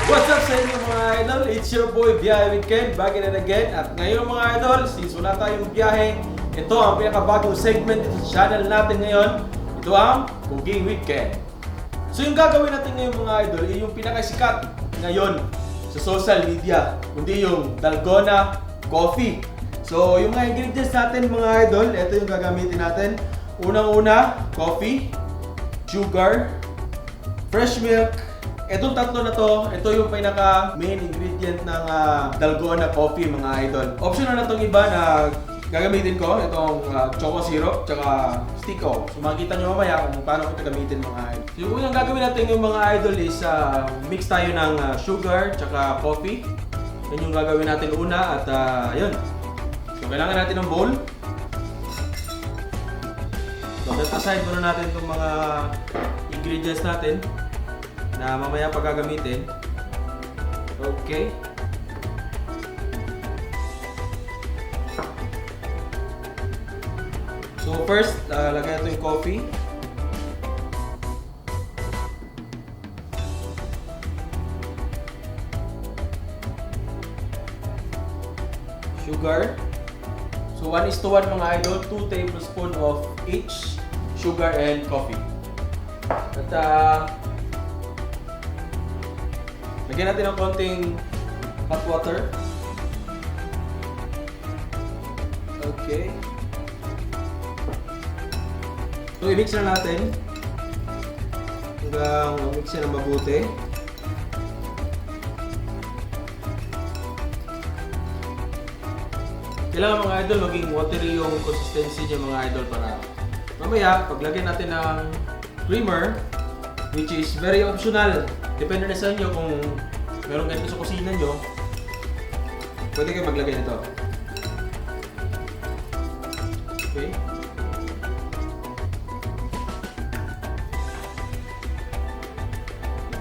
What's up sa inyo mga idol? It's your boy Byahe with Ken, back and again. At ngayon mga idol, since wala tayong biyahe, ito ang pinakabagong segment dito sa channel natin ngayon. Ito ang Cooking with Ken. So yung gagawin natin ngayon mga idol, yung pinakasikat ngayon sa social media, kundi yung DALGONA COFFEE. So yung mga ingredients natin mga idol, ito yung gagamitin natin. Unang-una, coffee, sugar, fresh milk. Itong tatlo na to, ito yung pinaka main ingredient ng DALGONA COFFEE mga idol. Optional na itong iba na gagamitin ko, itong choco syrup, tsaka stiko. So makikita nyo mamaya kung paano ito gamitin mga idol. Yung unang gagawin natin yung mga idol is mix tayo ng sugar, tsaka coffee. Yan yung gagawin natin una at yun. So kailangan natin ng bowl. So set aside muna natin itong mga ingredients natin na mamaya pag gagamitin. Okay. So first, lagyan natin yung coffee. Sugar. So 1:1 mga idol, 2 tablespoons of each sugar and coffee. At lagyan natin ng konting hot water. Okay. So i-mix na natin hanggang mix na mabuti. Kailangan mga idol maging watery yung consistency niya mga idol para mamaya paglagyan natin ng creamer, which is very optional. Depende na sa inyo kung meron ganito sa kusina nyo, pwede kayo maglagay nito. Okay.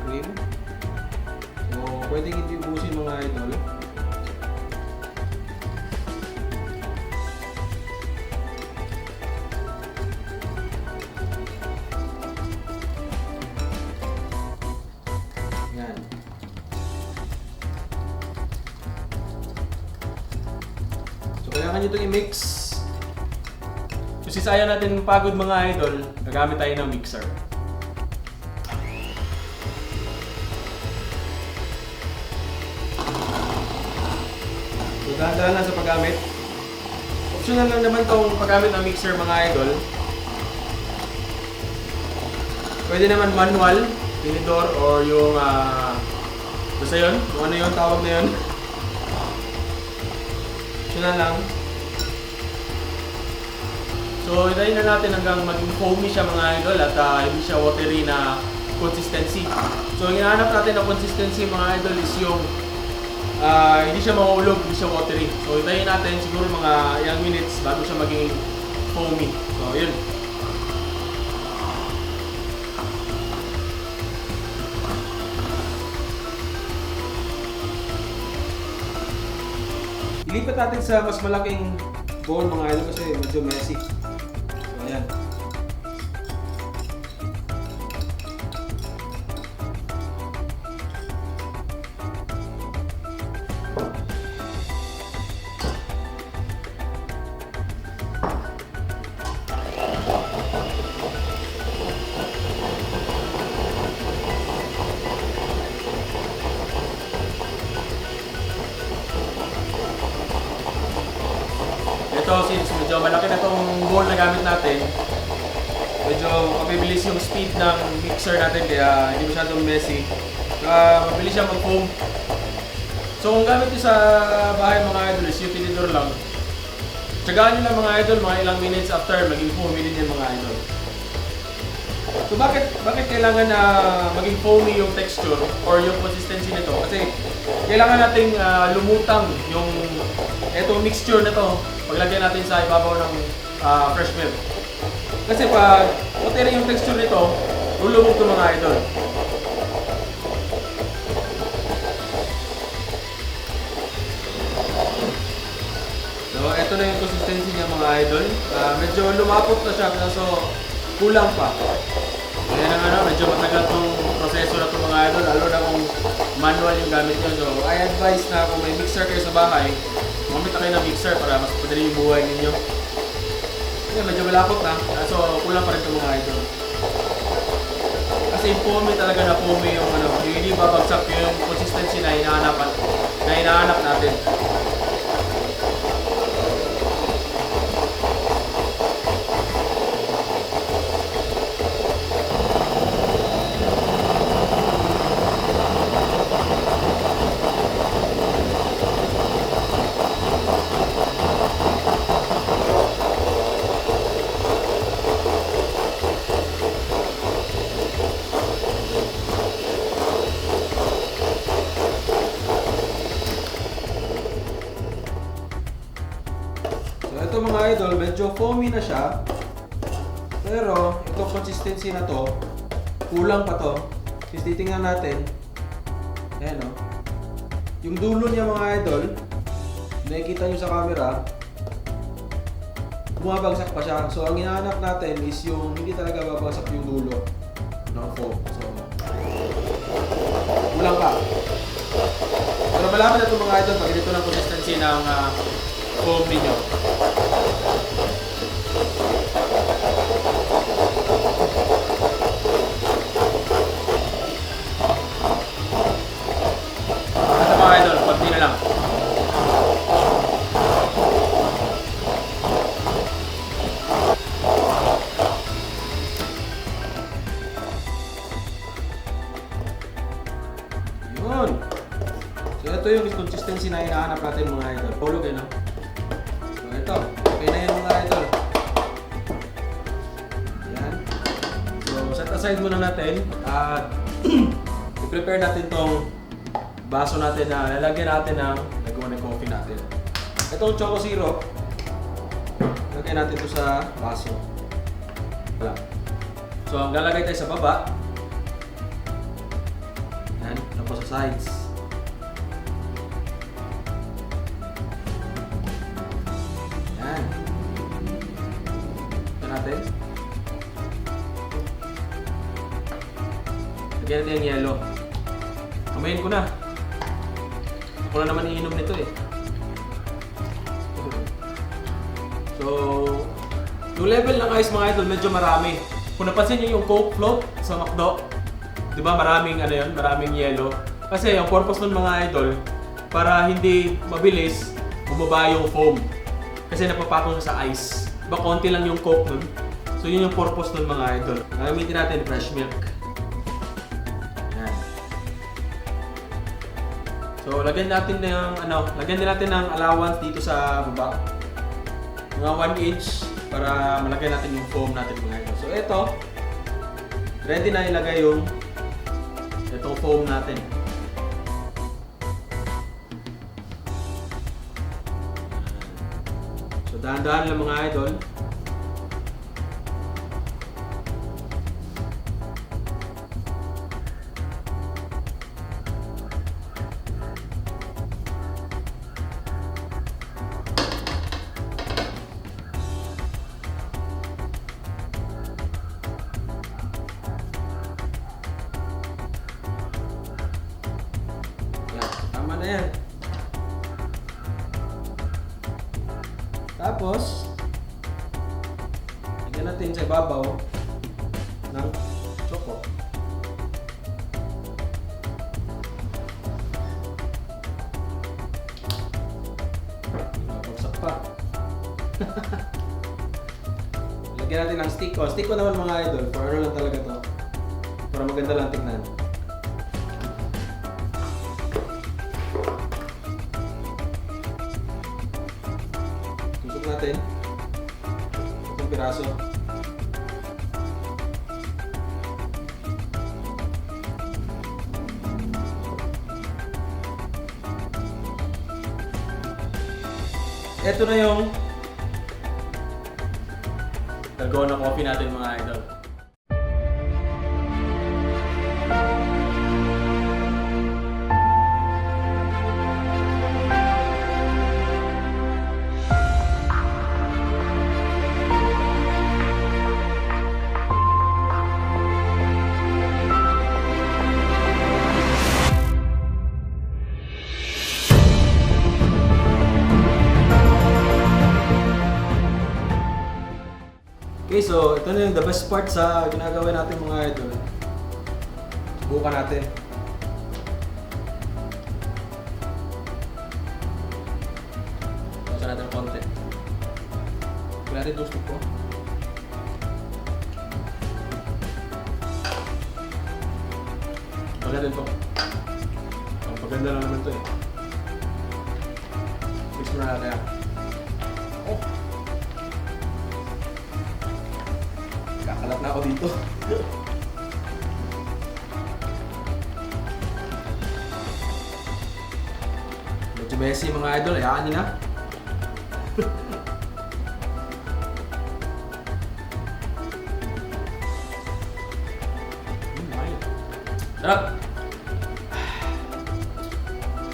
Cream. So, pwede hindi ubusin mga idol. Yan. So kailangan nyo itong i-mix. So since ayaw natin pagod mga idol, gagamit tayo ng mixer. So dahan-dahan lang sa paggamit. Optional lang naman itong paggamit ng mixer mga idol. Pwede naman manual, tinidor, or yung basta yun, kung ano yung tawag na yun. Optional lang. So itayin na natin hanggang maging foamy siya mga idol at hindi siya watery na consistency. So yung hinahanap natin na consistency mga idol is yung hindi siya mahulog, hindi siya watery. So itayin natin siguro mga ilang minutes bago siya maging foamy. So yun. Ilipat natin sa mas malaking bowl mga idol kasi medyo messy. So ayan. Ito, since medyo malaki na itong bowl na gamit natin, medyo mabibilis yung speed ng mixer natin kaya hindi masyadong messy. Mabilis siya mag-foam. So kung gamit nyo sa bahay mga idol is yung tinidor lang. Tsagaan nyo lang mga idol, mga ilang minutes after maging foamy din yan mga idol. So bakit kailangan na maging foamy yung texture or yung consistency nito? Kasi kailangan nating lumutang yung etong mixture na to paglagyan natin sa ibabaw ng fresh milk. Kasi pag watery yung texture nito, lulubog to mga idol. So ito na yung consistency niya mga idol. Medyo lumapot na siya kaso kulang pa. Kaya na medyo matagal tong proseso na itong mga idol, lalo na kung manual yung gamit nyo. So, I advise na kung may mixer kayo sa bahay, gumamit na kayo ng mixer para mas padali yung buhay ninyo. Okay, medyo malapot na. So, kulang pa rin ito mga idol. Kasi foamy talaga na foamy yung yung hindi babagsak yung consistency na hinahanap natin. Ito mga idol, medyo foamy na siya. Pero, itong consistency na to, kulang pa to. Kasi titingnan natin. Ayan o. Yung dulo niya mga idol, nakikita nyo sa camera, bumabagsak pa siya. So, ang hinahanap natin is yung hindi talaga babagsak yung dulo ng foam. So, kulang pa. Pero malaman na ito mga idol pag ganito ng consistency ng foam ninyo. Ito mga idol, konti na lang. Yun. So ito yung consistency na hinahanap natin mga idol. Pulog eh, no? So ito, okay na yun mga idol. Yan. So set aside muna natin at i-prepare natin tong baso natin na lalagyan natin ng DALGONA coffee natin. Itong choco syrup, lagyan natin ito sa baso. Wala. So ang lalagay tayo sa baba. Yan, tapos sa sides. Yan. Ito natin. Lagyan natin yung yellow. Kamayin ko na. Ako na naman iinom nito eh. So, yung level ng ice mga idol medyo marami. Kung napansin niyo yung Coke float sa McDo, di ba maraming maraming yellow. Kasi yung purpose nun mga idol, para hindi mabilis bumaba yung foam. Kasi napapatong sa ice. Diba konti lang yung Coke nun. So yun yung purpose nun mga idol. Gagamitin natin fresh milk. Yan. So lagyan natin din natin ng allowance dito sa baba. Mga 1 inch para malagyan natin yung foam natin mga idol. So ito, ready na ilagay yung itong foam natin. So dahan-dahan lang mga idol. Tama na yan. Tapos, lagyan natin sa ibabaw ng choco. Babagsak pa. Lagyan natin ng stick. Stick ko naman mga idol. For ano lang talaga to. Para maganda lang tignan. Natin itong piraso. Ito na yung DALGONA coffee natin mga idol. so ito na yung the best part sa ginagawa natin mga idol. Subukan natin. Bawasan natin konti. Kaya natin toast ko. Paganda ito. Ang paganda lang naman ito eh. Mix mo na natin. Oh! Kakalat na ako dito. Medyo messy mga idol. Hayaan nyo na. Sarap!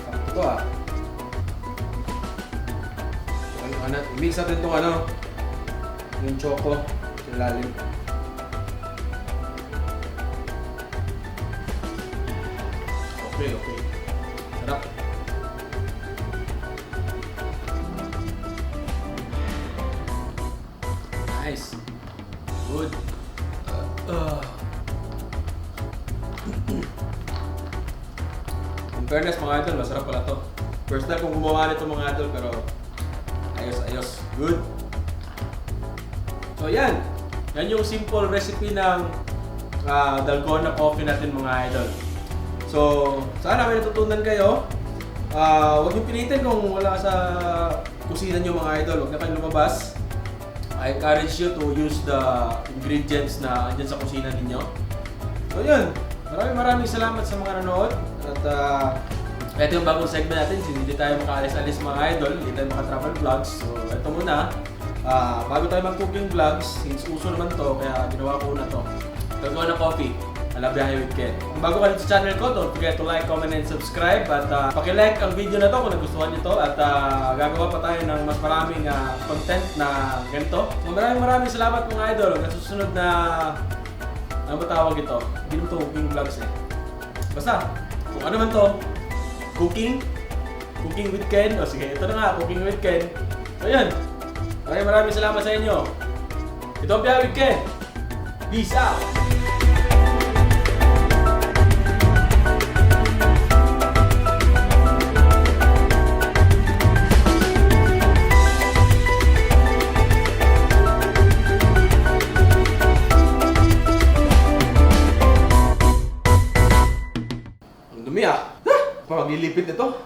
Sarap ito ah. I-mix natin itong yung choco sa lalim. Okay. Sarap. Nice. Good. In fairness mga idol, masarap pala to. First time kong gumawa nito mga idol, pero ayos. Good. So yan. Yan yung simple recipe ng dalgona coffee natin mga idol. So, sana may natutunan kayo. Huwag niyo pilitin kung wala sa kusina niyo mga idol. Huwag na kayong lumabas. I encourage you to use the ingredients na andyan sa kusina ninyo. So yun. Maraming salamat sa mga nanood. At ito yung bagong segment natin. Hindi tayo makaalis-alis mga idol. Hindi tayo maka-travel vlogs. So ito muna. Bago tayo mag-cooking vlogs, since uso naman to, kaya ginawa ko na to. DALGONA COFFEE, Byahe with Ken. Kung bago ka dito sa channel ko, don't forget to like, comment, and subscribe. At paki-like ang video na to kung nagustuhan nyo to. At gagawa pa tayo ng mas maraming content na ganito. So maraming salamat mga idol. Hanggang susunod na, ano ba tawag ito? Hindi naman to cooking vlogs eh. Basta, kung ano man to, cooking with Ken. O sige, ito na nga, cooking with Ken. So yan. Maraming salamat sa inyo. Ito ang Byahe with Ken. Peace out! Ang dumi ah! Parang maglilipid nito.